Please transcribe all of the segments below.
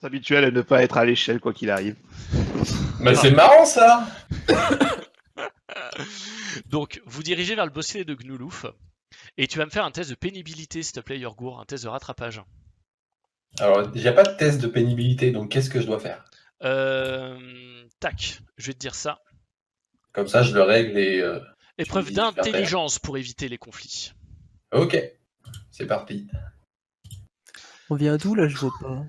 habituel à ne pas être à l'échelle quoi qu'il arrive. Mais c'est marrant ça. Donc, vous dirigez vers le bosquet de Gnoulouf. Et tu vas me faire un test de pénibilité, s'il te plaît, Yorgour, un test de rattrapage. Alors, il n'y a pas de test de pénibilité, donc qu'est-ce que je dois faire? Tac, je vais te dire ça. Comme ça, je le règle et... Épreuve je vais d'intelligence pour éviter les conflits. Ok, c'est parti. On vient d'où là? Je vois pas.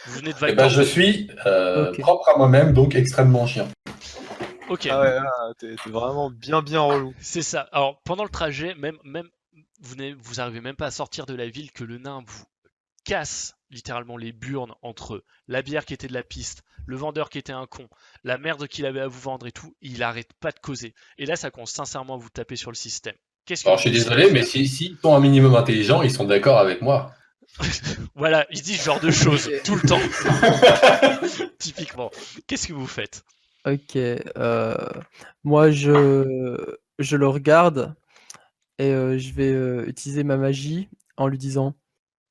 Vous venez de Eh ben, Valcorp. je suis Ok. propre à moi-même, donc extrêmement chiant. Ok, Ah ouais, t'es vraiment bien relou. c'est ça. Alors, pendant le trajet, même vous arrivez même pas à sortir de la ville que le nain vous casse littéralement les burnes entre la bière qui était de la piste, le vendeur qui était un con, la merde qu'il avait à vous vendre et tout. Il arrête pas de causer. Et là, ça commence sincèrement à vous taper sur le système. Qu'est-ce que Alors, je suis désolé, mais s'ils sont un minimum intelligents, ils sont d'accord avec moi. Voilà, il dit ce genre de choses tout le temps. Typiquement. Qu'est-ce que vous faites? Ok. Moi, je le regarde et je vais utiliser ma magie en lui disant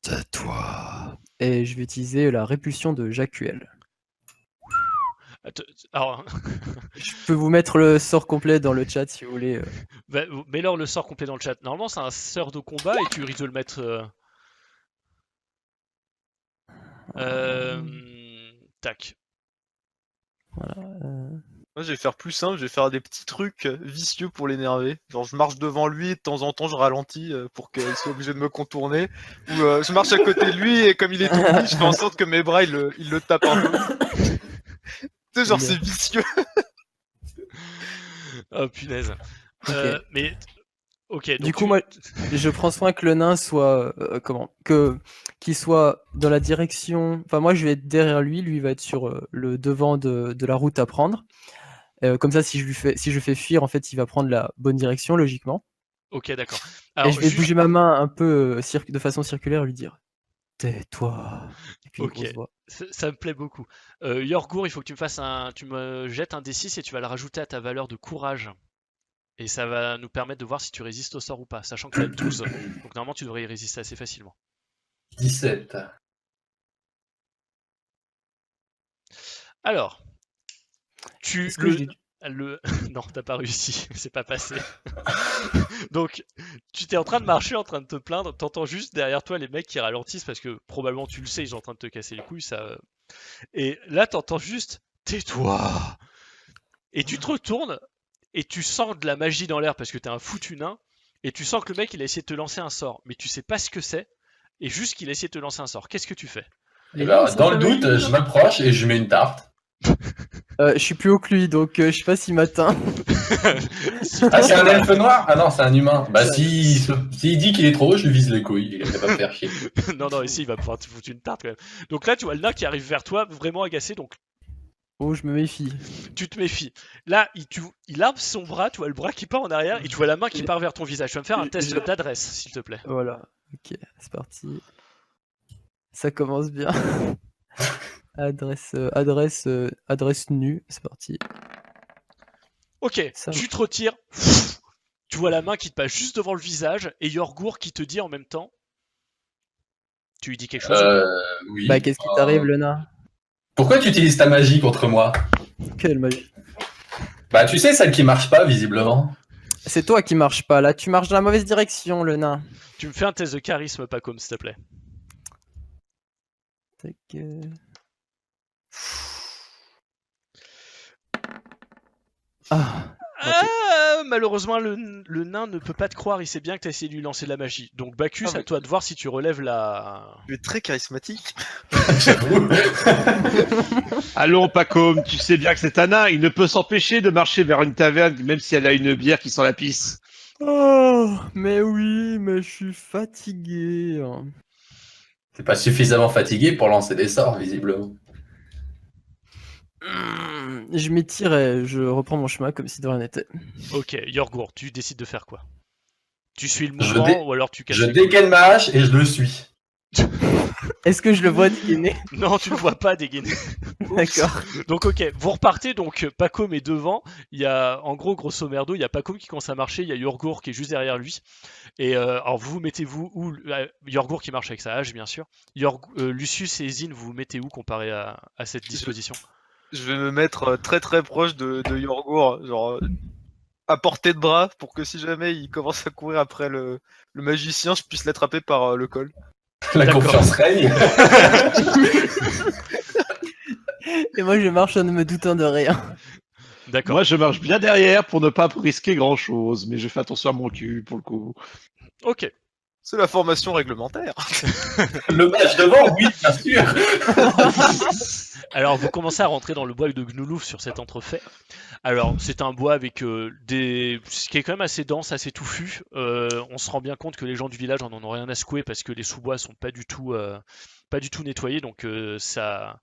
tais-toi. Et je vais utiliser la répulsion de Jacuel. Alors, Je peux vous mettre le sort complet dans le chat si vous voulez. mets-leur le sort complet dans le chat. Normalement, c'est un sort de combat et tu risques de le mettre. Tac. Voilà. Moi, je vais faire plus simple, je vais faire des petits trucs vicieux pour l'énerver. Genre, je marche devant lui et de temps en temps, je ralentis pour qu'il soit obligé de me contourner. Ou je marche à côté de lui et comme il est tout petit, je fais en sorte que mes bras, il le tapent un peu. Tu sais, genre, c'est vicieux. Oh punaise. Ok. Mais ok. Donc Du coup, moi, je prends soin que le nain soit qu'il soit dans la direction. Enfin, moi, je vais être derrière lui. Lui va être sur le devant de la route à prendre. Comme ça, si je fais fuir, en fait, il va prendre la bonne direction, logiquement. Ok, d'accord. Et Alors, je vais bouger ma main un peu de façon circulaire, lui dire tais-toi. Et puis une Ok. grosse voix. Ça me plaît beaucoup. Yorgour, il faut que tu me jettes un D6 et tu vas le rajouter à ta valeur de courage. Et ça va nous permettre de voir si tu résistes au sort ou pas, sachant que tu as 12. Donc normalement, tu devrais y résister assez facilement. 17. Alors, Est-ce que j'ai- Non, t'as pas réussi, c'est pas passé. Donc, tu t'es en train de marcher, en train de te plaindre, t'entends juste derrière toi les mecs qui ralentissent parce que probablement tu le sais, ils sont en train de te casser les couilles, ça. Et là, t'entends juste tais-toi. Et tu te retournes et tu sens de la magie dans l'air parce que t'es un foutu nain. Et tu sens que le mec il a essayé de te lancer un sort, mais tu sais pas ce que c'est. Et juste qu'il a essayé de te lancer un sort. Qu'est-ce que tu fais? Eh ben, dans le doute, je m'approche et je mets une tarte. Je suis plus haut que lui, donc je sais pas s'il m'atteint. Ah, c'est un elfe noir? Ah non, c'est un humain. Bah, s'il dit qu'il est trop haut, je lui vise les couilles. Il va pas me faire chier. Non, ici il va pouvoir te foutre une tarte quand même. Donc là, tu vois le nain qui arrive vers toi, vraiment agacé, donc Oh, je me méfie. tu te méfies. Là, il arme son bras, tu vois le bras qui part en arrière, et tu vois la main qui part vers ton visage. Tu vas me faire un test d'adresse, s'il te plaît. Voilà. Ok, c'est parti. Ça commence bien. Adresse nue, c'est parti. Ok, Ça tu te retires. Tu vois la main qui te passe juste devant le visage, et Yorgour qui te dit en même temps. Tu lui dis quelque chose ou pas? Oui. Bah, qu'est-ce qui t'arrive, le nain? Pourquoi tu utilises ta magie contre moi? Quelle magie. Bah, tu sais, celle qui marche pas, visiblement. C'est toi qui marche pas, là. Tu marches dans la mauvaise direction, le nain. Tu me fais un test de charisme, pas comme, s'il te plaît. Tac, Malheureusement, le nain ne peut pas te croire, il sait bien que t'as essayé de lui lancer de la magie. Donc Bacchus, Ah, mais- à toi de voir si tu relèves la... Tu es très charismatique. J'avoue. Allons, Pacôme, tu sais bien que c'est un nain. Il ne peut s'empêcher de marcher vers une taverne, même si elle a une bière qui sent la pisse. Oh, mais oui, mais je suis fatigué. T'es pas suffisamment fatigué pour lancer des sorts, visiblement. Je m'étire et je reprends mon chemin comme si de rien n'était. Ok, Yorgour, tu décides de faire quoi? Tu suis le Je mouvement dé- ou alors tu casses Je les couilles? dégaine ma hache et je le suis. Est-ce que je le vois dégainer? Non, tu le vois pas dégainer. D'accord. Donc ok, vous repartez, donc Pacom est devant, il y a, en gros, grosso merdo, il y a Pacom qui commence à marcher, il y a Yorgour qui est juste derrière lui, et alors vous mettez-vous où? Yorgour qui marche avec sa hache, bien sûr. Lucius et Zin, vous vous mettez où comparé à cette disposition? Je vais me mettre très très proche de Yorgour, genre à portée de bras, pour que si jamais il commence à courir après le magicien, je puisse l'attraper par le col. La D'accord. confiance règne. Et moi, je marche en ne me doutant de rien. D'accord. Moi, je marche bien derrière pour ne pas risquer grand-chose, mais je fais attention à mon cul, pour le coup. Ok. C'est la formation réglementaire. Le mage devant, oui, bien sûr. Alors vous commencez à rentrer dans le bois de Gnoulouf sur cet entrefait. Alors c'est un bois avec ce qui est quand même assez dense, assez touffu. On se rend bien compte que les gens du village en ont rien à secouer parce que les sous-bois sont pas du tout nettoyés, donc ça,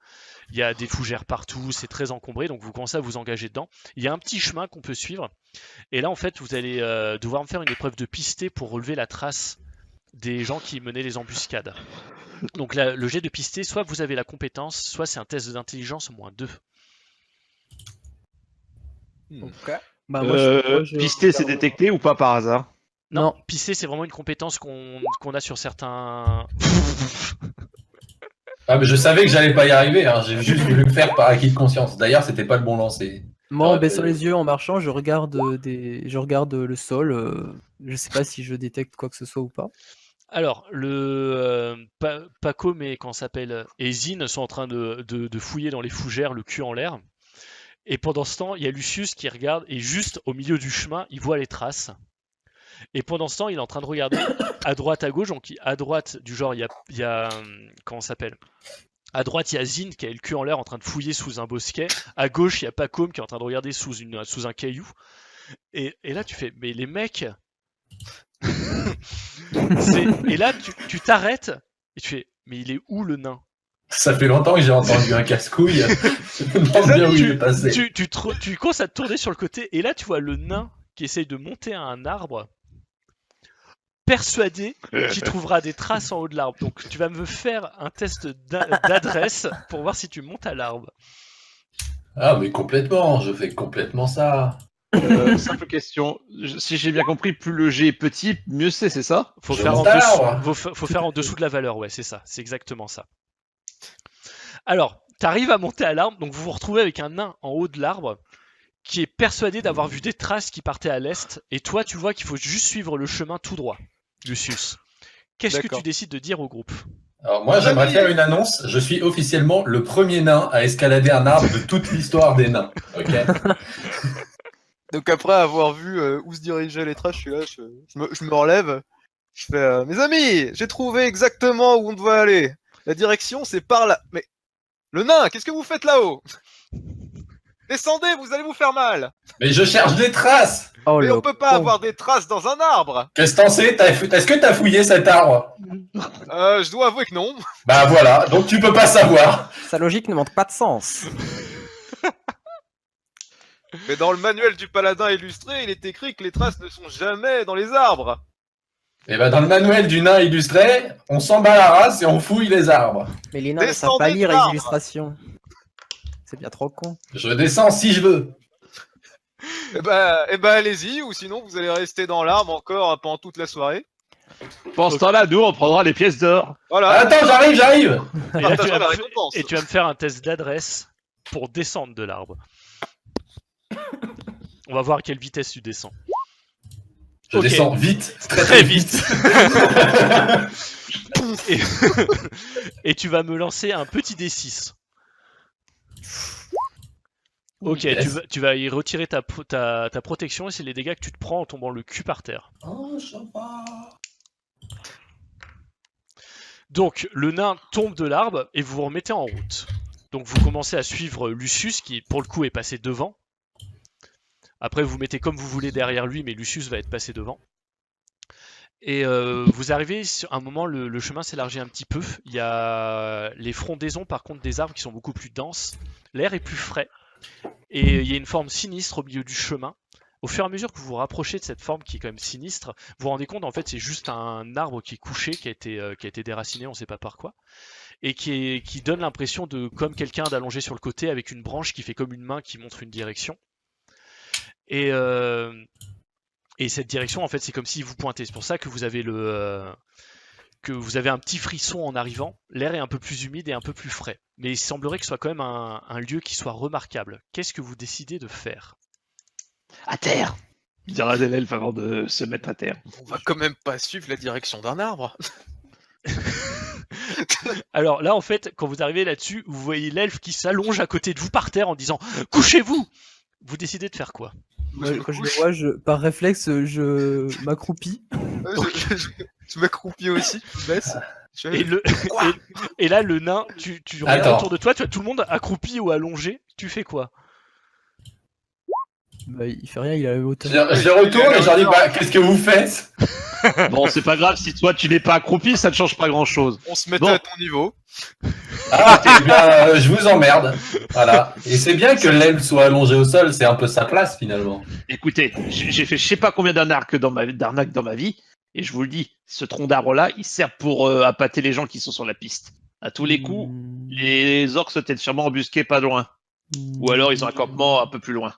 il y a des fougères partout, c'est très encombré, donc vous commencez à vous engager dedans. Il y a un petit chemin qu'on peut suivre, et là en fait vous allez devoir me faire une épreuve de pisté pour relever la trace des gens qui menaient les embuscades. Donc là, le jet de pisté, soit vous avez la compétence, soit c'est un test d'intelligence -2. Bah, moi, Pister, c'est détecté ou pas par hasard? Non, pisté, c'est vraiment une compétence qu'on a sur certains. Ah, mais je savais que j'allais pas y arriver, hein. J'ai juste voulu le faire par acquis de conscience. D'ailleurs, c'était pas le bon lancer. Moi, en baissant les yeux, en marchant, je regarde le sol. Je sais pas si je détecte quoi que ce soit ou pas. Alors, Pacom et Zin sont en train de fouiller dans les fougères, le cul en l'air. Et pendant ce temps, il y a Lucius qui regarde, et juste au milieu du chemin, il voit les traces. Et pendant ce temps, il est en train de regarder à droite, à gauche. Donc, à droite, du genre, il y a comment ça s'appelle? À droite, il y a Zin qui a le cul en l'air en train de fouiller sous un bosquet. À gauche, il y a Pacom qui est en train de regarder sous un caillou. Et là, tu fais, mais les mecs. Et là, tu t'arrêtes et tu fais, mais il est où le nain? Ça fait longtemps que j'ai entendu un casse-couille. Je me demande bien où il est passé. Tu commences à te tourner sur le côté et là, tu vois le nain qui essaye de monter à un arbre, persuadé qu'il trouvera des traces en haut de l'arbre. Donc, tu vas me faire un test d'adresse pour voir si tu montes à l'arbre. Ah, mais complètement, je fais complètement ça. Simple question. Si j'ai bien compris, plus le G est petit, mieux c'est ça? Faut Je faire monte à l'arbre. faut faire en dessous de la valeur, ouais, c'est ça. C'est exactement ça. Alors, t'arrives à monter à l'arbre, donc vous vous retrouvez avec un nain en haut de l'arbre qui est persuadé d'avoir vu des traces qui partaient à l'est, et toi, tu vois qu'il faut juste suivre le chemin tout droit, Lucius. Qu'est-ce que D'accord. tu décides de dire au groupe? Alors moi, j'aimerais faire une annonce. Je suis officiellement le premier nain à escalader un arbre de toute l'histoire des nains. Ok. Donc après avoir vu où se dirigeaient les traces, je suis là, je me relève, je fais mes amis, j'ai trouvé exactement où on doit aller. La direction, c'est par là. Mais le nain, qu'est-ce que vous faites là-haut? Descendez, vous allez vous faire mal. Mais je cherche des traces. Oh, Mais le on peut pas con. avoir des traces dans un arbre. Qu'est-ce que t'en sais? Est-ce que t'as fouillé cet arbre? Je dois avouer que non. Bah voilà, donc tu peux pas savoir. Sa logique ne manque pas de sens. Mais dans le manuel du paladin illustré, il est écrit que les traces ne sont jamais dans les arbres. Et bah dans le manuel du nain illustré, on s'en bat la race et on fouille les arbres. Mais les nains ne savent Descendez pas lire de les l'arbre. illustrations. C'est bien trop con. Je descends si je veux. Eh ben allez-y, ou sinon vous allez rester dans l'arbre encore pendant toute la soirée. Pendant ce temps-là, nous, on prendra les pièces d'or. Voilà. Attends, j'arrive. Et là, Partagera la récompense. tu vas me faire un test d'adresse pour descendre de l'arbre. On va voir à quelle vitesse tu descends. Je Ok. descends vite, Très vite. Et tu vas me lancer un petit D6. Ok, Yes. tu vas y retirer ta protection et c'est les dégâts que tu te prends en tombant le cul par terre. Oh, ça va. Donc le nain tombe de l'arbre et vous vous remettez en route. Donc vous commencez à suivre Lucius qui pour le coup est passé devant. Après vous mettez comme vous voulez derrière lui mais Lucius va être passé devant. Et vous arrivez sur un moment, le chemin s'élargit un petit peu. Il y a les frondaisons par contre des arbres qui sont beaucoup plus denses. L'air est plus frais. Et il y a une forme sinistre au milieu du chemin au fur et à mesure que vous vous rapprochez de cette forme qui est quand même sinistre, vous vous rendez compte en fait c'est juste un arbre qui est couché, qui a été déraciné, on sait pas par quoi, et qui donne l'impression de comme quelqu'un d'allongé sur le côté avec une branche qui fait comme une main qui montre une direction. Et cette direction en fait c'est comme si vous pointez. C'est pour ça que vous avez que vous avez un petit frisson en arrivant. L'air est un peu plus humide et un peu plus frais. Mais il semblerait que ce soit quand même un lieu qui soit remarquable. Qu'est-ce que vous décidez de faire? À terre, dira l'elfe avant de se mettre à terre. On va quand même pas suivre la direction d'un arbre. Alors là, en fait, quand vous arrivez là-dessus, vous voyez l'elfe qui s'allonge à côté de vous par terre en disant « Couchez-vous !» Vous décidez de faire quoi? Moi, quand je le vois, par réflexe, je m'accroupis. Je m'accroupis aussi, je baisse. Et là, le nain, tu regardes Attends. autour de toi, tu as tout le monde accroupi ou allongé. Tu fais quoi? Bah, il fait rien, il a la même hauteur. Je retourne et j'en dis, bah, qu'est-ce que vous faites? Bon, c'est pas grave, si toi tu n'es pas accroupi, ça ne change pas grand-chose. On se mettait Bon. à ton niveau. Ah, ok, bien, je vous emmerde. Voilà. Et c'est bien que l'elfe soit allongé au sol, c'est un peu sa place finalement. Écoutez, j'ai fait je sais pas combien d'arnaques dans ma vie, et je vous le dis, ce tronc d'arbre-là, il sert pour appâter les gens qui sont sur la piste. À tous les coups, les orques se tiennent sûrement embusqués pas loin. Ou alors ils ont un campement un peu plus loin.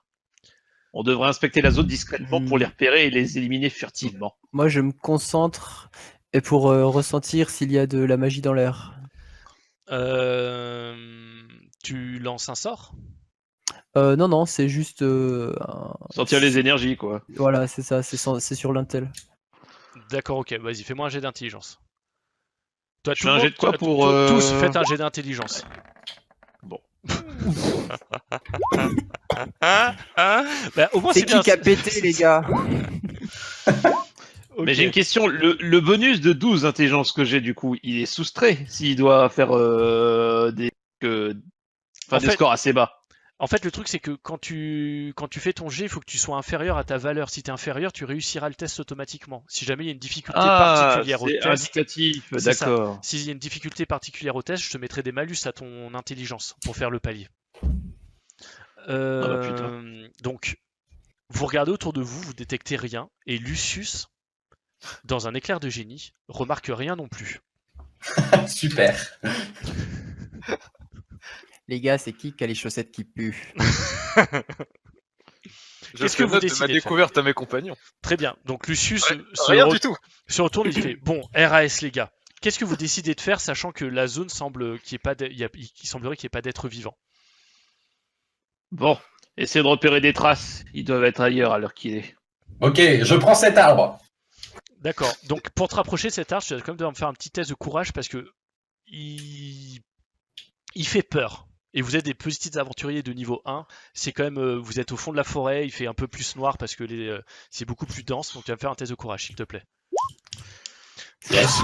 On devrait inspecter la zone discrètement pour les repérer et les éliminer furtivement. Moi, je me concentre et pour ressentir s'il y a de la magie dans l'air. Tu lances un sort? Non, c'est juste. Sentir les énergies, quoi. Voilà, c'est ça, c'est sur l'intel. D'accord, ok, vas-y, fais-moi un jet d'intelligence. Toi, Je fais un jet de quoi pour, Tous, faites un jet d'intelligence. Bon. Bah, au moins, C'est c'est bien. qui a pété, les gars? Ok. Mais j'ai une question, le bonus de 12 intelligence que j'ai du coup, il est soustrait s'il doit faire des scores assez bas. En fait, le truc, c'est que quand tu fais ton jet, il faut que tu sois inférieur à ta valeur. Si tu es inférieur, tu réussiras le test automatiquement. Si jamais il y a une difficulté particulière au c'est test, indicatif, c'est ça. d'accord. S'il y a une difficulté particulière au test, je te mettrai des malus à ton intelligence pour faire le palier. bah, putain. Donc, vous regardez autour de vous, vous détectez rien, et Lucius, dans un éclair de génie, remarque rien non plus. Super. Les gars, c'est qui a les chaussettes qui puent? Qu'est-ce que vous note de décidez ma de faire? découverte à mes compagnons? Très bien. Donc Lucius Rien du tout. se retourne et il fait bon, RAS les gars. Qu'est-ce que vous décidez de faire, sachant que la zone semble qu'il semblerait qu'il n'y ait pas d'être vivant? Bon, essayez de repérer des traces. Ils doivent être ailleurs à l'heure qu'il est. Ok, je prends cet arbre. D'accord. Donc pour te rapprocher de cet arbre, tu vas quand même devoir me faire un petit test de courage parce que il fait peur. Et vous êtes des petits aventuriers de niveau 1. C'est quand même, vous êtes au fond de la forêt, il fait un peu plus noir parce que c'est beaucoup plus dense. Donc tu vas me faire un test de courage, s'il te plaît. Yes.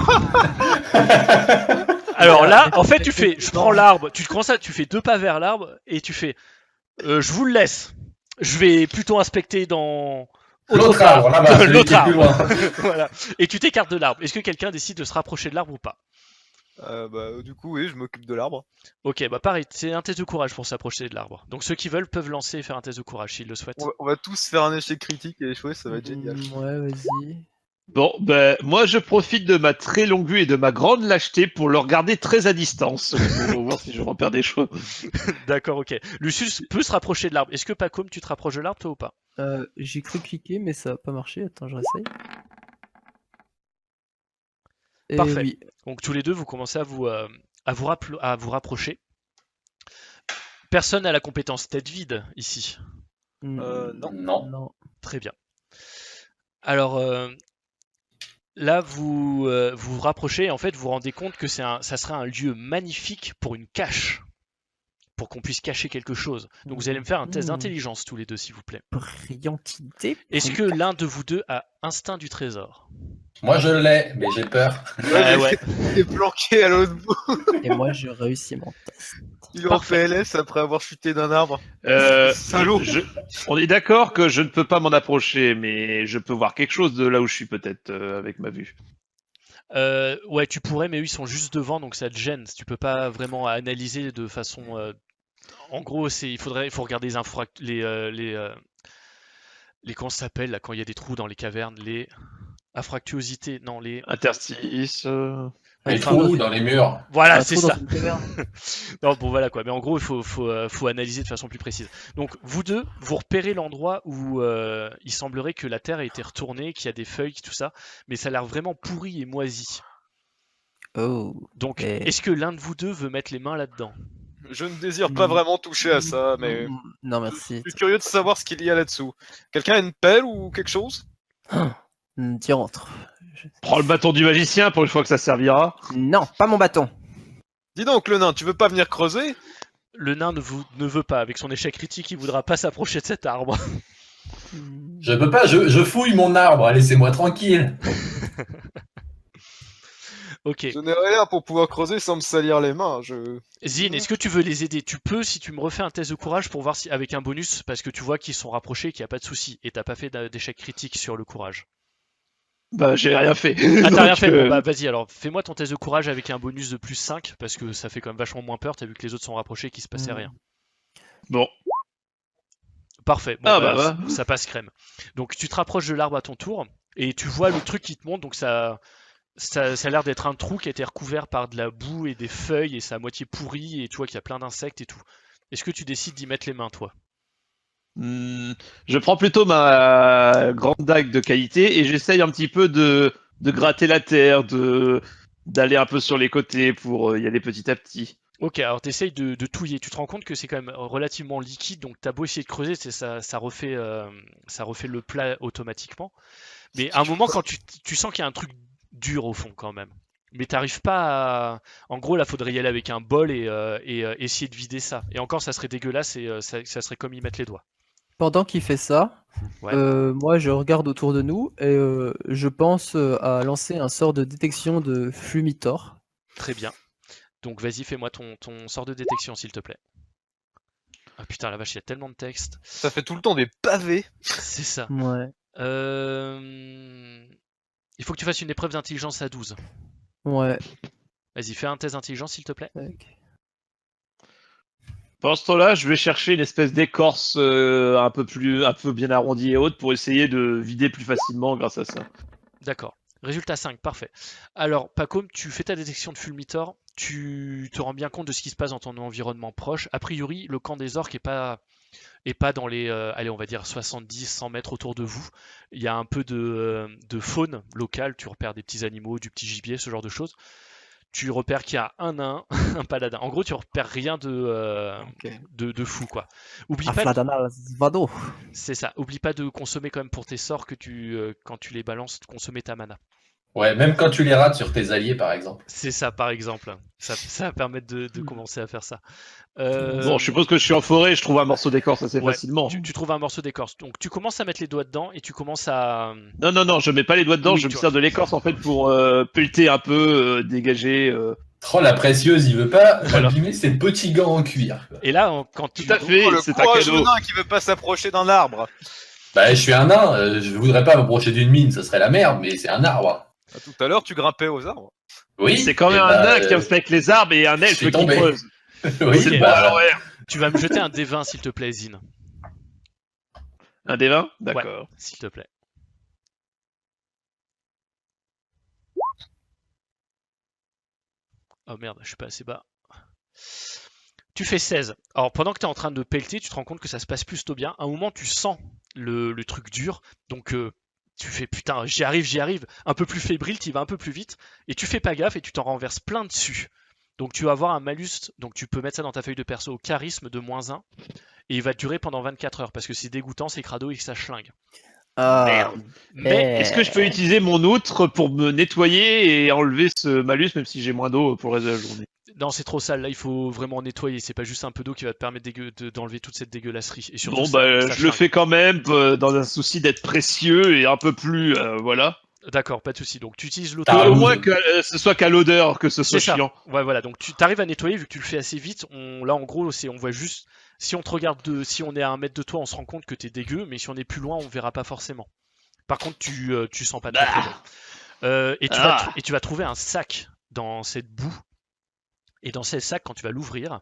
Alors là, en fait, je prends l'arbre, tu fais 2 pas vers l'arbre et tu fais, je vous le laisse. Je vais plutôt inspecter dans L'autre arbre, là-bas, celui l'autre qui est plus arbre. loin. Voilà. Et tu t'écartes de l'arbre. Est-ce que quelqu'un décide de se rapprocher de l'arbre ou pas? Du coup, oui, je m'occupe de l'arbre. Ok, bah pareil, c'est un test de courage pour s'approcher de l'arbre. Donc ceux qui veulent peuvent lancer et faire un test de courage s'ils le souhaitent. On va tous faire un échec critique et échouer, ça va être génial. Ouais, vas-y. Bon, ben, moi je profite de ma très longue vue et de ma grande lâcheté pour le regarder très à distance. Pour voir si je repère des choses. D'accord, ok. Lucius peut se rapprocher de l'arbre. Est-ce que Pacôme, tu te rapproches de l'arbre toi ou pas? J'ai cru cliquer, mais ça n'a pas marché. Attends, je réessaye. Et Parfait. oui. Donc tous les deux, vous commencez à vous rapprocher. Personne n'a la compétence tête vide ici. Non. Non. Très bien. Alors là, vous vous rapprochez et en fait, vous vous rendez compte que ça serait un lieu magnifique pour une cache, pour qu'on puisse cacher quelque chose. Donc vous allez me faire un test d'intelligence tous les deux, s'il vous plaît. Brillante idée. Est-ce que l'un de vous deux a instinct du trésor? Moi je l'ai, mais j'ai peur. Ouais. Il est planqué à l'autre bout. Et moi, je réussis mon test. Il est en PLS après avoir chuté d'un arbre. Salaud. On est d'accord que je ne peux pas m'en approcher, mais je peux voir quelque chose de là où je suis peut-être avec ma vue. Ouais, tu pourrais, mais eux ils sont juste devant, donc ça te gêne. Tu peux pas vraiment analyser de façon. En gros, il faut regarder comment ça s'appelle là quand il y a des trous dans les cavernes, les afractuosités, non les. Interstice. Les Enfin, trous dans les murs. Voilà, Un c'est trou dans ça. une caverne. Non, bon voilà quoi. Mais en gros, faut analyser de façon plus précise. Donc vous deux, vous repérez l'endroit où il semblerait que la Terre a été retournée, qu'il y a des feuilles, tout ça, mais ça a l'air vraiment pourri et moisi. Oh. Donc, Et- est-ce que l'un de vous deux veut mettre les mains là-dedans? Je ne désire pas vraiment toucher à ça, mais Non, merci. je suis curieux de savoir ce qu'il y a là-dessous. Quelqu'un a une pelle ou quelque chose? Tu rentres. Prends le bâton du magicien pour une fois que ça servira. Non, pas mon bâton. Dis donc, le nain, tu veux pas venir creuser? Le nain ne veut pas. Avec son échec critique, il voudra pas s'approcher de cet arbre. Je peux pas, je fouille mon arbre, laissez-moi tranquille. Ok. Je n'ai rien pour pouvoir creuser sans me salir les mains. Zine, est-ce que tu veux les aider? Tu peux si tu me refais un test de courage pour voir si avec un bonus, parce que tu vois qu'ils sont rapprochés et qu'il n'y a pas de souci. Et t'as pas fait d'échec critique sur le courage. Bah, j'ai rien fait. Ah, t'as rien Donc, fait? Bon, bah vas-y, alors fais-moi ton test de courage avec un bonus de plus 5, parce que ça fait quand même vachement moins peur, t'as vu que les autres sont rapprochés et qu'il se passait rien. Bon. Parfait, bon, Ah, bah, bah. ça passe crème. Donc tu te rapproches de l'arbre à ton tour, et tu vois le truc qui te monte, donc ça a l'air d'être un trou qui a été recouvert par de la boue et des feuilles, et c'est à moitié pourri, et tu vois qu'il y a plein d'insectes et tout. Est-ce que tu décides d'y mettre les mains, toi? Je prends plutôt ma grande dague de qualité et j'essaye un petit peu de gratter la terre, d'aller un peu sur les côtés pour y aller petit à petit. Ok, alors t'essayes de touiller. Tu te rends compte que c'est quand même relativement liquide, donc t'as beau essayer de creuser, ça refait le plat automatiquement. Mais à un moment, quand tu sens qu'il y a un truc dur au fond quand même. Mais t'arrives pas à. En gros, là, faudrait y aller avec un bol et essayer de vider ça. Et encore, ça serait dégueulasse et ça serait comme y mettre les doigts. Pendant qu'il fait ça, Ouais. moi je regarde autour de nous et je pense à lancer un sort de détection de Flumitor. Très bien. Donc vas-y, fais-moi ton sort de détection, s'il te plaît. Ah putain, la vache, il y a tellement de texte. Ça fait tout le temps des pavés. C'est ça. Ouais. Il faut que tu fasses une épreuve d'intelligence à 12. Ouais. Vas-y, fais un test d'intelligence, s'il te plaît. Tac. Pendant ce temps-là, je vais chercher une espèce d'écorce un peu bien arrondie et haute pour essayer de vider plus facilement grâce à ça. D'accord. Résultat 5, parfait. Alors, Pacôme, tu fais ta détection de Fulmitor, tu te rends bien compte de ce qui se passe dans ton environnement proche. A priori, le camp des orques est pas dans les, allez, on va dire 70-100 mètres autour de vous. Il y a un peu de faune locale, tu repères des petits animaux, du petit gibier, ce genre de choses. Tu repères qu'il y a un nain, un paladin. En gros, tu repères rien de fou, quoi. Oublie pas, Afladana Vado. c'est ça. Oublie pas de consommer quand même pour tes sorts que quand tu les balances, de consommer ta mana. Ouais, même quand tu les rates sur tes alliés, par exemple. C'est ça, par exemple. Ça va permettre de commencer à faire ça. Bon, je suppose que je suis en forêt, je trouve un morceau d'écorce assez Ouais, facilement. tu trouves un morceau d'écorce. Donc tu commences à mettre les doigts dedans et tu commences à. Non, je mets pas les doigts dedans, Oui, je me tu sers de l'écorce en fait pour pelleter un peu, dégager. Oh, la précieuse, il veut pas Voilà. abîmer ses petits gants en cuir. Et là, quand tu. Tout à fait, Oh, le c'est un courageux cadeau. nain qui veut pas s'approcher d'un arbre. Bah, je suis un nain, je voudrais pas m'approcher d'une mine, ça serait la merde, mais c'est un arbre. Ah, tout à l'heure, tu grimpais aux arbres. Oui. C'est quand même et un bah, nain qui aime se avec les arbres et un je elfe suis qui tombé. creuse. Oui, C'est Ok. pas à bah, l'envers. Tu vas me jeter un D20, s'il te plaît, Zine. Un des 20 D'accord. S'il te plaît. Oh merde, je suis pas assez bas. Tu fais 16. Alors pendant que tu es en train de pelleter, tu te rends compte que ça se passe plutôt bien. À un moment, tu sens le truc dur. Donc tu fais putain, j'y arrive. Un peu plus fébrile, tu vas un peu plus vite. Et tu fais pas gaffe et tu t'en renverses plein dessus. Donc tu vas avoir un malus. Donc tu peux mettre ça dans ta feuille de perso au charisme de -1. Et il va durer pendant 24 heures. Parce que c'est dégoûtant, c'est crado et que ça schlingue. Merde. Mais Est-ce que je peux utiliser mon outre pour me nettoyer et enlever ce malus, même si j'ai moins d'eau pour le reste de la journée? non, c'est trop sale. Là, il faut vraiment nettoyer. C'est pas juste un peu d'eau qui va te permettre d'enlever toute cette dégueulasserie. Et surtout, Bon, ça bah, je le schlingue. fais quand même dans un souci d'être précieux et un peu plus. Voilà. D'accord, pas de souci. Donc tu utilises l'auto. Ah, Au oui. moins que ce soit qu'à l'odeur, que ce soit C'est ça. chiant. Ouais, voilà. Donc tu arrives à nettoyer vu que tu le fais assez vite. Là, en gros, on voit juste. Si on te regarde si on est à 1 mètre de toi, on se rend compte que t'es dégueu. Mais si on est plus loin, on verra pas forcément. Par contre, tu sens pas très Bah. bon. Et Ah. tu vas trouver un sac dans cette boue. Et dans ce sac, quand tu vas l'ouvrir,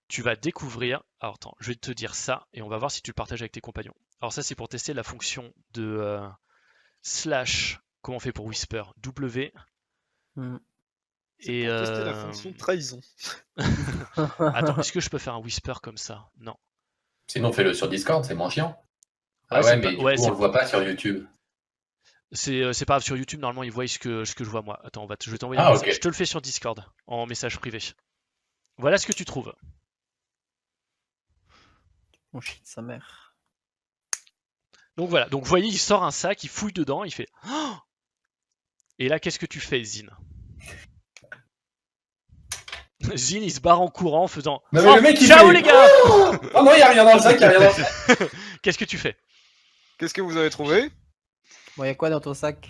tu vas découvrir. Alors attends, je vais te dire ça et on va voir si tu le partages avec tes compagnons. Alors ça c'est pour tester la fonction de slash, comment on fait pour whisper, W. Hmm. Et Pour tester la fonction de trahison. attends, est-ce que je peux faire un whisper comme ça? Non. Sinon, fais-le sur Discord, c'est moins chiant. Ouais, Ah c'est ouais, mais pas- du ouais, coup, c'est- on le voit pas sur YouTube. C'est pas grave, sur YouTube, normalement, ils voient ce que je vois moi. Attends, je vais t'envoyer Ah, un message. ok. Je te le fais sur Discord, en message privé. Voilà ce que tu trouves. Mon shit, sa mère. Donc voilà, donc vous voyez, il sort un sac, il fouille dedans, il fait oh. Et là, qu'est-ce que tu fais, Zin? Zin, il se barre en courant en faisant Non, mais oh, le mec, il ciao fait- les gars. Oh non, il y a rien dans le sac, il y a rien dans le sac. Qu'est-ce que tu fais? Qu'est-ce que vous avez trouvé? Bon, y a quoi dans ton sac?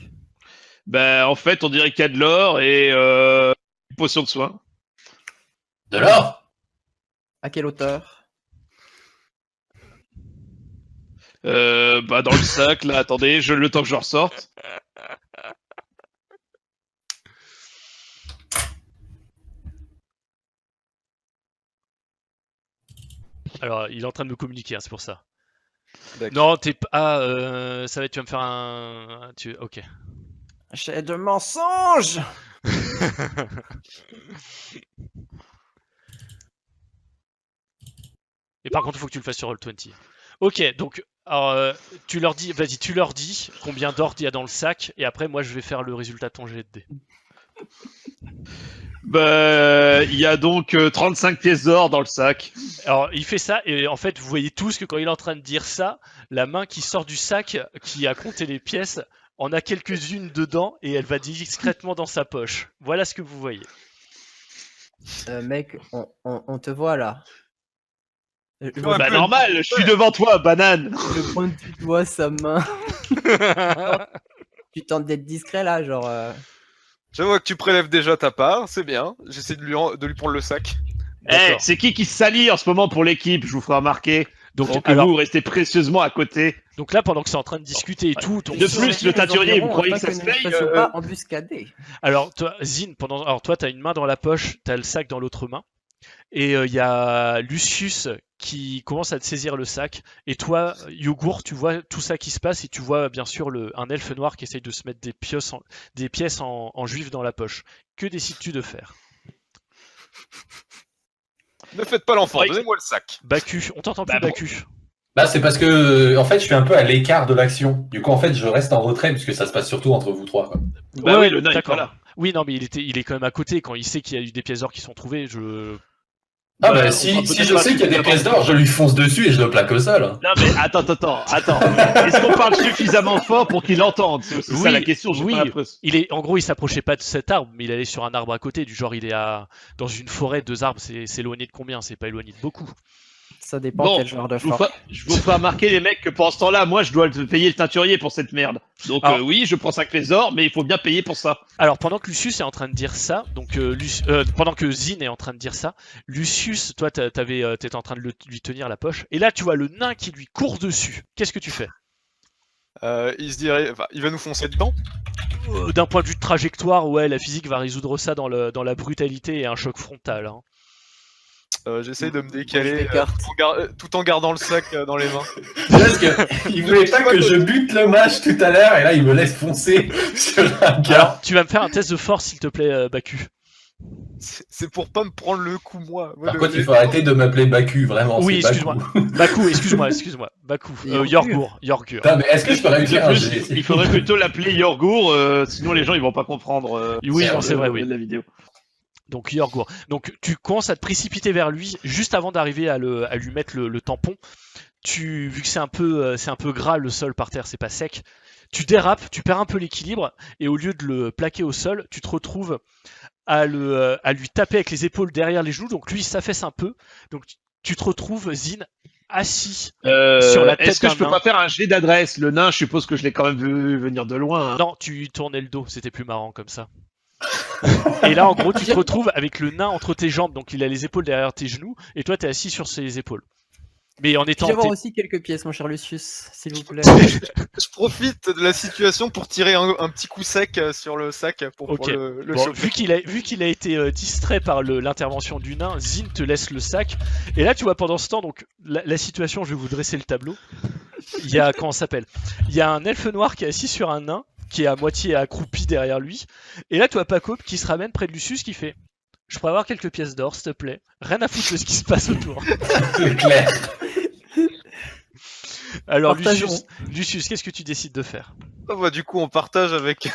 Ben, en fait, on dirait qu'il y a de l'or et une potion de soin. De l'or? À quelle hauteur? Bah, dans le sac, là, attendez, le temps que je ressorte. Alors, il est en train de me communiquer, hein, c'est pour ça. D'accord. Non, t'es pas. Ah, ça va être, tu vas me faire un. Ok. J'ai de mensonges. Et par contre, il faut que tu le fasses sur Roll20. Ok, donc alors, tu leur dis, vas-y, tu leur dis combien d'or il y a dans le sac, et après, moi, je vais faire le résultat de ton jet de dés. Bah, il y a donc 35 pièces d'or dans le sac. Alors, il fait ça, et en fait, vous voyez tous que quand il est en train de dire ça, la main qui sort du sac, qui a compté les pièces, en a quelques-unes dedans, et elle va discrètement dans sa poche. Voilà ce que vous voyez. Mec, on te voit là. Je Ouais, vois Bah, peu- normal, je suis devant toi, banane. le point du doigt sa main. Tu tentes d'être discret là, genre. Je vois que tu prélèves déjà ta part, c'est bien. J'essaie de lui prendre le sac. Eh, D'accord. c'est qui se salit en ce moment pour l'équipe? Je vous ferai remarquer. Donc, alors- vous restez précieusement à côté. Donc là, pendant que c'est en train de discuter et tout, ton De plus, le teinturier, vous croyez que ça se paye, pas embuscadé. Alors, toi, Zin, alors toi, t'as une main dans la poche, t'as le sac dans l'autre main, et il y a Lucius qui commence à te saisir le sac, et toi, Yogourt, tu vois tout ça qui se passe, et tu vois bien sûr un elfe noir qui essaye de se mettre des pièces en juif dans la poche. Que décides-tu de faire? Ne faites pas l'enfant, Ouais, donnez-moi le sac. Baku, on t'entend plus, Bah, bon. Baku. Bah, c'est parce que, en fait, je suis un peu à l'écart de l'action. Du coup, en fait, je reste en retrait puisque ça se passe surtout entre vous trois, quoi. Bah Ouais, oui, le nain est d'accord. pas là. Oui, non, mais il est quand même à côté, quand il sait qu'il y a eu des pièces d'or qui sont trouvées, Ah, Bah, bah, on si fera si peut-être je pas sais qu'il y a des suffisamment. pièces d'or, je lui fonce dessus et je le plaque au sol. hein. Non mais attends. Est-ce qu'on parle suffisamment fort pour qu'il entende? C'est aussi ça Oui, la question. J'ai oui. pas l'impression. En gros, il s'approchait pas de cet arbre, mais il allait sur un arbre à côté, du genre, il est dans une forêt, 2 arbres, c'est éloigné de combien? C'est pas éloigné de beaucoup. Ça dépend Bon, quel genre de Je vous, fort. je vous ferai remarquer les mecs que pendant ce temps-là, moi je dois payer le teinturier pour cette merde. Donc Alors- oui, je prends 5 pièces d'or, mais il faut bien payer pour ça. Alors, pendant que Lucius est en train de dire ça, donc pendant que Zin est en train de dire ça, Lucius, toi, t'étais en train de lui tenir la poche, et là, tu vois le nain qui lui court dessus. Qu'est-ce que tu fais? Il se dirait, enfin, il va nous foncer dedans. D'un point de vue de trajectoire, ouais, la physique va résoudre ça dans la brutalité et un choc frontal. Hein. J'essaie de me Je décaler t'écarte. tout en gardant le sac dans les mains. Parce que il voulait pas que je bute le mage tout à l'heure et là, il me laisse foncer sur un gars. Alors, tu vas me faire un test de force, s'il te plaît, Baku. C'est pour pas me prendre le coup, moi. Par contre, il faut arrêter de m'appeler Baku, vraiment. Oui, c'est Baku. excuse-moi. Baku, excuse-moi. Baku. Yorgur. Putain, mais est-ce que je peux réussir De un plus, jet il faudrait plutôt l'appeler Yorgour, sinon les gens ils vont pas comprendre. Oui, non, c'est vrai, oui. La vidéo. Donc Yorgur. Donc tu commences à te précipiter vers lui juste avant d'arriver à lui mettre le tampon. Vu que c'est un peu gras le sol par terre, c'est pas sec. Tu dérapes, tu perds un peu l'équilibre et au lieu de le plaquer au sol, tu te retrouves à lui taper avec les épaules derrière les genoux. Donc lui il s'affaisse un peu. Donc tu te retrouves Zin assis. Sur la tête Est-ce que d'un je peux nain. pas faire un jet d'adresse? Le nain, je suppose que je l'ai quand même vu venir de loin. hein. Non, tu lui tournais le dos, c'était plus marrant comme ça. Et là, en gros, tu te retrouves avec le nain entre tes jambes, donc il a les épaules derrière tes genoux, et toi, t'es assis sur ses épaules. Mais en étant. Puis-je avoir aussi quelques pièces, mon cher Lucius, s'il vous plaît? Je profite de la situation pour tirer un petit coup sec sur le sac pour Ok. le Bon, choper. vu qu'il a été distrait par l'intervention du nain, Zin te laisse le sac. Et là, tu vois, pendant ce temps, donc la situation, je vais vous dresser le tableau. il y a comment ça s'appelle? Il y a un elfe noir qui est assis sur un nain, qui est à moitié accroupi derrière lui. Et là, tu as Paco qui se ramène près de Lucius qui fait: je pourrais avoir quelques pièces d'or, s'il te plaît. Rien à foutre de ce qui se passe autour. C'est clair. Alors, Partageons. Lucius, qu'est-ce que tu décides de faire? Ah bah, du coup, on partage avec,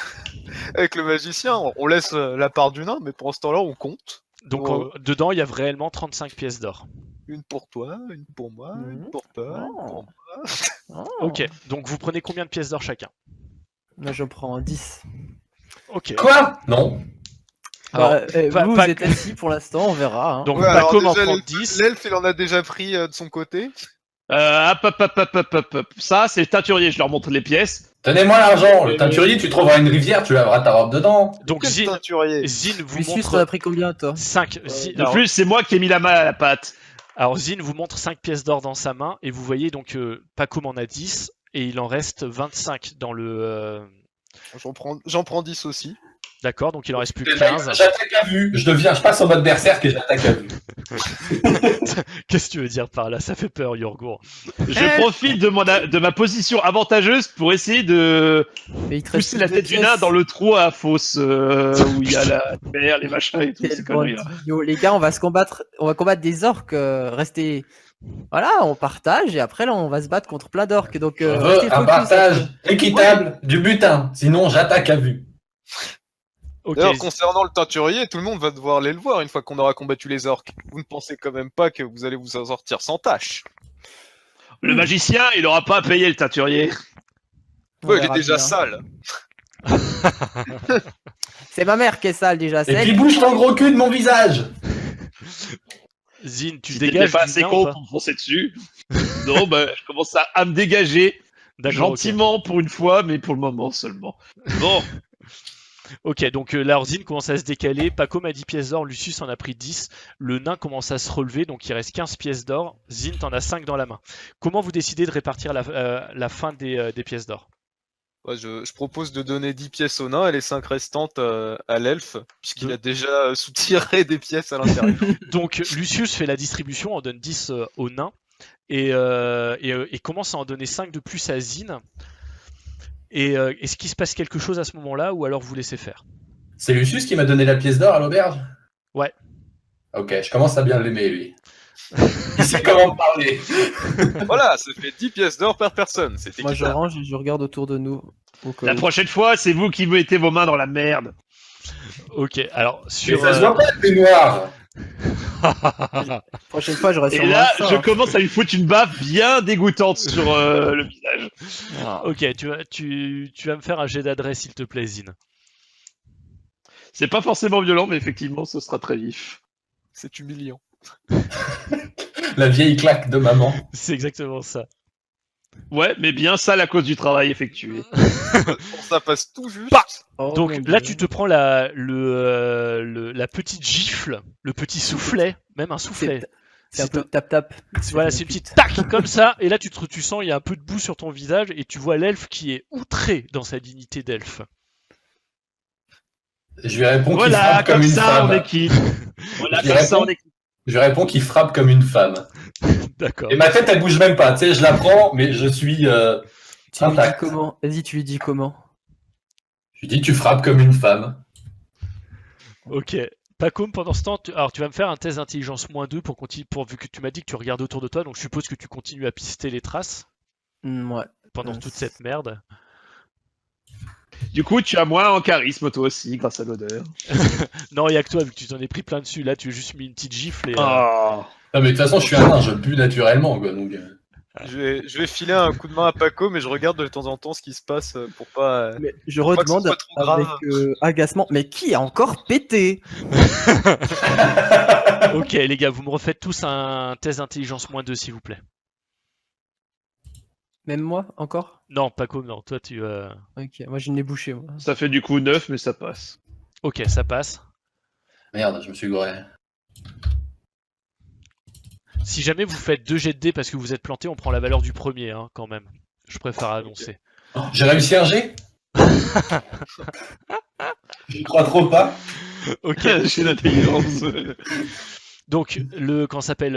avec le magicien. On laisse la part du nain, mais pour ce temps-là, on compte. Donc, Oh. dedans, il y a réellement 35 pièces d'or. Une pour toi, une pour moi, une pour toi, une pour moi. Oh. Ok, donc vous prenez combien de pièces d'or chacun? Moi, je prends 10. Ok. Quoi? Non. Alors, vous pas- êtes assis pour l'instant, on verra. Hein. Donc, Ouais, alors Paco m'en déjà, prend 10. L'elfe, il en a déjà pris de son côté. Hop. Ça, c'est le teinturier. Je leur montre les pièces. Tenez-moi l'argent. Le teinturier, tu trouveras une rivière, tu laveras ta robe dedans. Donc, Quel Zine teinturier. vous Lucius, t'en montre as pris combien, toi? 5. De plus, c'est moi qui ai mis la main à la pâte. Alors, Zine vous montre 5 pièces d'or dans sa main. Et vous voyez donc Paco m'en a 10. Et il en reste 25 dans le. J'en prends 10 aussi. D'accord, donc il en reste plus que 15. J'attaque à vue. Je passe en mode berserk et j'attaque à vue. Qu'est-ce que tu veux dire par là? Ça fait peur, Yorgour. Je profite de ma position avantageuse pour essayer de Mais il te reste pousser la plus tête de du nain pièces. dans le trou à fosse où il y a la mer, les machins et tout. Quel ces conneries-là. bandit. Les gars, on va combattre des orques. Restez. Voilà, on partage et après là, on va se battre contre plein d'orques. Donc, Je restez veux un focus, partage hein. équitable du butin. Sinon, j'attaque à vue. Ok, D'ailleurs, concernant le teinturier, tout le monde va devoir aller le voir une fois qu'on aura combattu les orques. Vous ne pensez quand même pas que vous allez vous en sortir sans tâche. Le magicien, il aura pas à payer le teinturier. On Ouais, il est verra déjà bien. sale. C'est ma mère qui est sale déjà. Et C'est puis elle. bouge ton gros cul de mon visage. Zine, tu Si t'étais dégages pas du assez nain ou con pas? pour me foncer dessus. Non, bah, je commence à me dégager. D'accord, ok. Gentiment pour une fois, mais pour le moment seulement. Bon, Ok, donc la Zine commence à se décaler. Paco m'a 10 pièces d'or, Lucius en a pris 10. Le nain commence à se relever, donc il reste 15 pièces d'or. Zine, t'en as 5 dans la main. Comment vous décidez de répartir la fin des pièces d'or? Ouais, je propose de donner 10 pièces au nain et les 5 restantes à l'elfe, puisqu'il Deux. a déjà soutiré des pièces à l'intérieur. Donc Lucius fait la distribution, en donne 10 au nain. Et commence à en donner 5 de plus à Zine. Et est-ce qu'il se passe quelque chose à ce moment-là ou alors vous laissez faire? C'est Lucius qui m'a donné la pièce d'or à l'auberge? Ouais. Ok, je commence à bien l'aimer, lui. Il sait comment me parler. Voilà, ça fait 10 pièces d'or par personne. C'est Moi, je équitable. range et je regarde autour de nous. Au cas la où. prochaine fois, c'est vous qui mettez vos mains dans la merde. Ok, alors Mais sur... ça se voit pas, c'est noir. Prochaine fois, j'aurai Et sûrement là, ça, je hein. commence à lui foutre une baffe bien dégoûtante sur le visage. Ah. Ok, tu vas me faire un jet d'adresse s'il te plaît, Zine. C'est pas forcément violent, mais effectivement, ce sera très vif. C'est humiliant. La vieille claque de maman. C'est exactement ça. Ouais, mais bien sale à cause du travail effectué. Pour ça passe tout juste. Bah Oh, Donc mon là, Dieu. tu te prends la petite gifle, le petit soufflet, même un soufflet. C'est un C'est peu tap-tap. Voilà, c'est une petite tac comme ça, et là tu sens il y a un peu de boue sur ton visage, et tu vois l'elfe qui est outré dans sa dignité d'elfe. Je lui réponds qu'il Voilà, frappe comme comme une ça, on femme. est quitte. Voilà, Je comme ça, on réponds. est quitte. Je lui réponds qu'il frappe comme une femme. D'accord. Et ma tête, elle bouge même pas. Tu sais, je la prends, mais je suis. Tu lui dis Intact. comment? Vas-y, tu lui dis comment? Je lui dis, tu frappes comme une femme. Ok. Pacôme, pendant ce temps, alors tu vas me faire un test d'intelligence -2 vu que tu m'as dit que tu regardes autour de toi, donc je suppose que tu continues à pister les traces Ouais. pendant toute cette merde. Du coup, tu as moins en charisme, toi aussi, grâce à l'odeur. Non, il y a que toi, vu que tu t'en es pris plein dessus. Là, tu as juste mis une petite gifle et. Oh. Non, mais de toute façon, je suis un nain, je pue naturellement, quoi. Donc, Je vais filer un coup de main à Paco, mais je regarde de temps en temps ce qui se passe pour pas. Mais je Faut pas que ce redemande soit trop grave. avec agacement. Mais qui a encore pété? Ok, les gars, vous me refaites tous un test d'intelligence -2, s'il vous plaît. Même moi, encore? Non, Pacôme, non. Toi, tu. Ok, moi je n'ai bouché. Moi. Ça fait du coup 9, mais ça passe. Ok, ça passe. Merde, je me suis gouré. Si jamais vous faites 2 jets de dés parce que vous êtes planté, on prend la valeur du premier, hein, quand même. Je préfère annoncer. Oh, j'ai réussi un G. Je crois trop pas. Ok. J'ai l'intelligence. Donc, quand s'appelle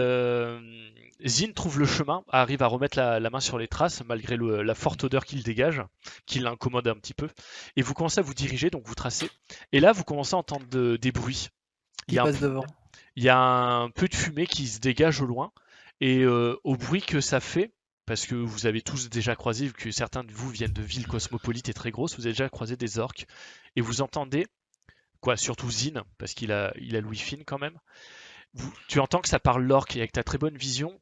Zin trouve le chemin, arrive à remettre la main sur les traces malgré la forte odeur qu'il dégage, qui l'incommode un petit peu. Et vous commencez à vous diriger, donc vous tracez. Et là, vous commencez à entendre des bruits. Il Qui y a un passe devant. Il y a un peu de fumée qui se dégage au loin, et au bruit que ça fait, parce que vous avez tous déjà croisé, vu que certains de vous viennent de villes cosmopolites et très grosses, vous avez déjà croisé des orques, et vous entendez, surtout Zin, parce il a l'ouïe fine quand même, tu entends que ça parle l'orque, et avec ta très bonne vision,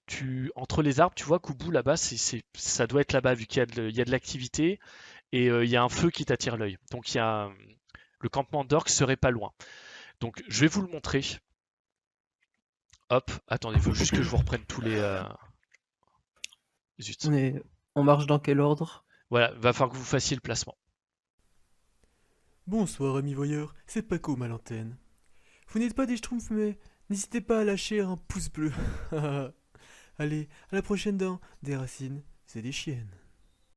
entre les arbres, tu vois qu'au bout là-bas, ça doit être là-bas, vu qu'il y a de l'activité, et il y a un feu qui t'attire l'œil. Donc le campement d'orques serait pas loin. Donc je vais vous le montrer. Hop, attendez, il faut juste que je vous reprenne tous les... Zut. On marche dans quel ordre? Voilà, va falloir que vous fassiez le placement. Bonsoir amis voyeurs, c'est Paco à l'antenne. Vous n'êtes pas des schtroumpfs, mais n'hésitez pas à lâcher un pouce bleu. Allez, à la prochaine dans Des racines, c'est des chiennes.